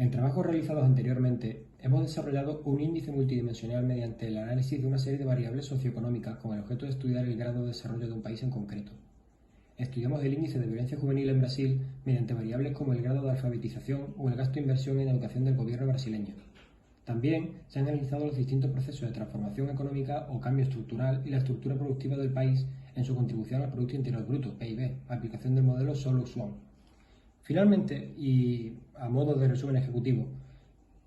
En trabajos realizados anteriormente, hemos desarrollado un índice multidimensional mediante el análisis de una serie de variables socioeconómicas con el objeto de estudiar el grado de desarrollo de un país en concreto. Estudiamos el índice de violencia juvenil en Brasil mediante variables como el grado de alfabetización o el gasto de inversión en educación del gobierno brasileño. También se han analizado los distintos procesos de transformación económica o cambio estructural y la estructura productiva del país en su contribución al Producto Interior Bruto, PIB, aplicación del modelo Solow-Swan. Finalmente, y a modo de resumen ejecutivo,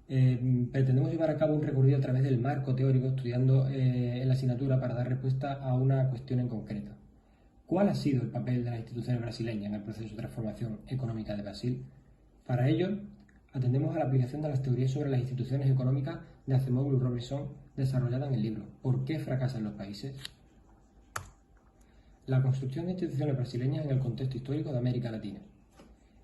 pretendemos llevar a cabo un recorrido a través del marco teórico estudiando en la asignatura para dar respuesta a una cuestión en concreto. ¿Cuál ha sido el papel de las instituciones brasileñas en el proceso de transformación económica de Brasil? Para ello, atendemos a la aplicación de las teorías sobre las instituciones económicas de Acemoglu y Robinson desarrollada en el libro ¿Por qué fracasan los países? La construcción de instituciones brasileñas en el contexto histórico de América Latina.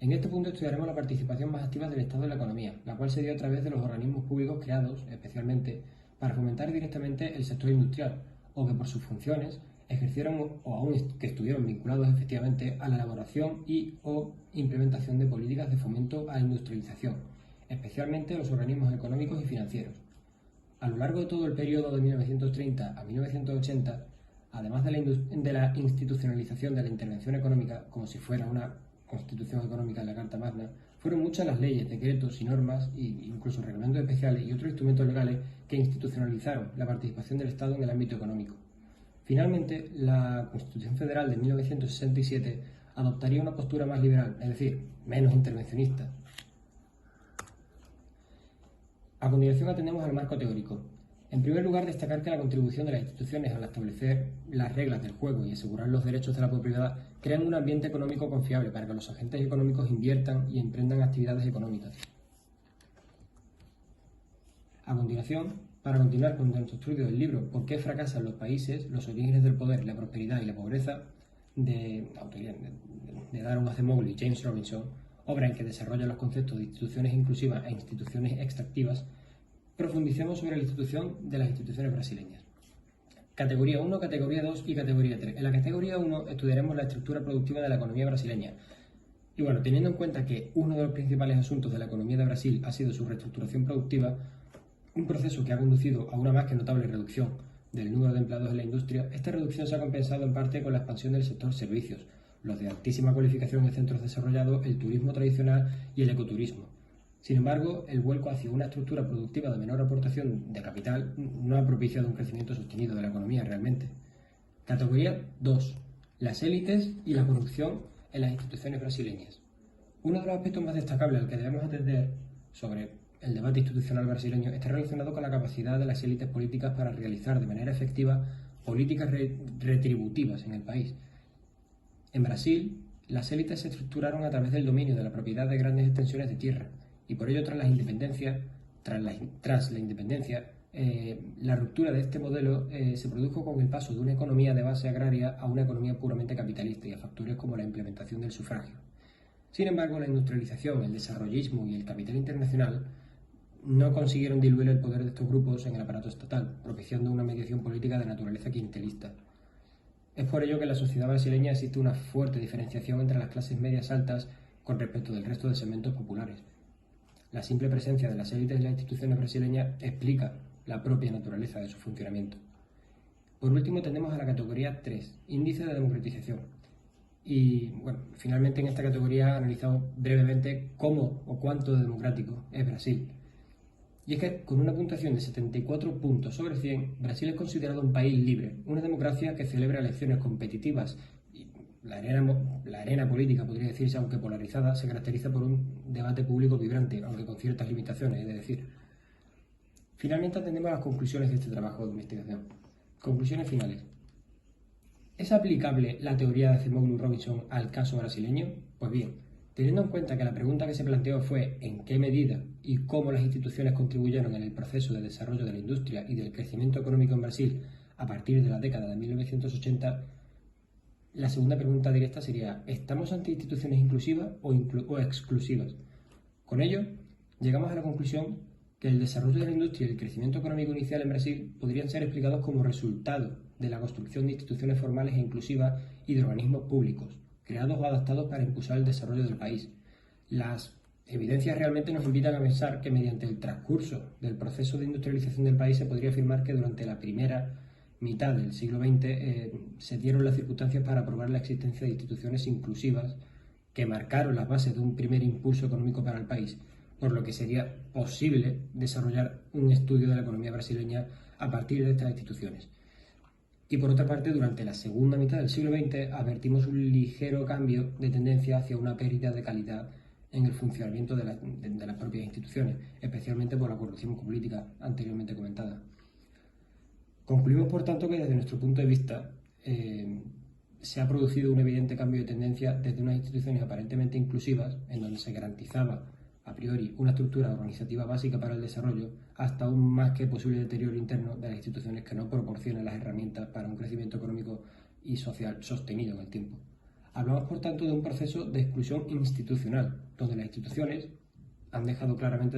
En este punto estudiaremos la participación más activa del Estado en la economía, la cual se dio a través de los organismos públicos creados, especialmente, para fomentar directamente el sector industrial, o que por sus funciones ejercieron o aún que estuvieron vinculados efectivamente a la elaboración y o implementación de políticas de fomento a la industrialización, especialmente los organismos económicos y financieros. A lo largo de todo el periodo de 1930 a 1980, además de la institucionalización de la intervención económica, como si fuera una Constitución Económica de la Carta Magna, fueron muchas las leyes, decretos y normas, e incluso reglamentos especiales y otros instrumentos legales que institucionalizaron la participación del Estado en el ámbito económico. Finalmente, la Constitución Federal de 1967 adoptaría una postura más liberal, es decir, menos intervencionista. A continuación atendemos al marco teórico. En primer lugar, destacar que la contribución de las instituciones al establecer las reglas del juego y asegurar los derechos de la propiedad crean un ambiente económico confiable para que los agentes económicos inviertan y emprendan actividades económicas. A continuación, para continuar con nuestro estudio del libro ¿Por qué fracasan los países? Los orígenes del poder, la prosperidad y la pobreza, de Daron Acemoglu y James Robinson, obra en que desarrolla los conceptos de instituciones inclusivas e instituciones extractivas, profundicemos sobre la institución de las instituciones brasileñas. Categoría 1, Categoría 2 y Categoría 3. En la Categoría 1 estudiaremos la estructura productiva de la economía brasileña. Y bueno, teniendo en cuenta que uno de los principales asuntos de la economía de Brasil ha sido su reestructuración productiva, un proceso que ha conducido a una más que notable reducción del número de empleados en la industria, esta reducción se ha compensado en parte con la expansión del sector servicios, los de altísima cualificación en centros desarrollados, el turismo tradicional y el ecoturismo. Sin embargo, el vuelco hacia una estructura productiva de menor aportación de capital no ha propiciado un crecimiento sostenido de la economía realmente. Categoría 2. Las élites y la corrupción en las instituciones brasileñas. Uno de los aspectos más destacables al que debemos atender sobre el debate institucional brasileño está relacionado con la capacidad de las élites políticas para realizar de manera efectiva políticas retributivas en el país. En Brasil, las élites se estructuraron a través del dominio de la propiedad de grandes extensiones de tierra, y por ello tras la independencia, la ruptura de este modelo se produjo con el paso de una economía de base agraria a una economía puramente capitalista y a factores como la implementación del sufragio. Sin embargo, la industrialización, el desarrollismo y el capital internacional no consiguieron diluir el poder de estos grupos en el aparato estatal, propiciando una mediación política de naturaleza clientelista. Es por ello que en la sociedad brasileña existe una fuerte diferenciación entre las clases medias altas con respecto del resto de segmentos populares. La simple presencia de las élites en las instituciones brasileñas explica la propia naturaleza de su funcionamiento. Por último, tenemos a la categoría 3, Índice de Democratización. Y, bueno, finalmente en esta categoría analizamos brevemente cómo o cuánto de democrático es Brasil. Y es que, con una puntuación de 74 puntos sobre 100, Brasil es considerado un país libre, una democracia que celebra elecciones competitivas. La arena política, podría decirse, aunque polarizada, se caracteriza por un debate público vibrante, aunque con ciertas limitaciones, es decir. Finalmente atendemos a las conclusiones de este trabajo de investigación. Conclusiones finales. ¿Es aplicable la teoría de Acemoglu y Robinson al caso brasileño? Pues bien, teniendo en cuenta que la pregunta que se planteó fue ¿en qué medida y cómo las instituciones contribuyeron en el proceso de desarrollo de la industria y del crecimiento económico en Brasil a partir de la década de 1980, la segunda pregunta directa sería ¿estamos ante instituciones inclusivas o exclusivas? Con ello, llegamos a la conclusión que el desarrollo de la industria y el crecimiento económico inicial en Brasil podrían ser explicados como resultado de la construcción de instituciones formales e inclusivas y de organismos públicos, creados o adaptados para impulsar el desarrollo del país. Las evidencias realmente nos invitan a pensar que mediante el transcurso del proceso de industrialización del país se podría afirmar que durante la primera mitad del siglo XX se dieron las circunstancias para aprobar la existencia de instituciones inclusivas que marcaron las bases de un primer impulso económico para el país, por lo que sería posible desarrollar un estudio de la economía brasileña a partir de estas instituciones. Y por otra parte, durante la segunda mitad del siglo XX advertimos un ligero cambio de tendencia hacia una pérdida de calidad en el funcionamiento de las propias instituciones, especialmente por la corrupción política anteriormente comentada. Concluimos, por tanto, que desde nuestro punto de vista se ha producido un evidente cambio de tendencia desde unas instituciones aparentemente inclusivas, en donde se garantizaba a priori una estructura organizativa básica para el desarrollo, hasta un más que posible deterioro interno de las instituciones que no proporcionan las herramientas para un crecimiento económico y social sostenido en el tiempo. Hablamos, por tanto, de un proceso de exclusión institucional, donde las instituciones han dejado claramente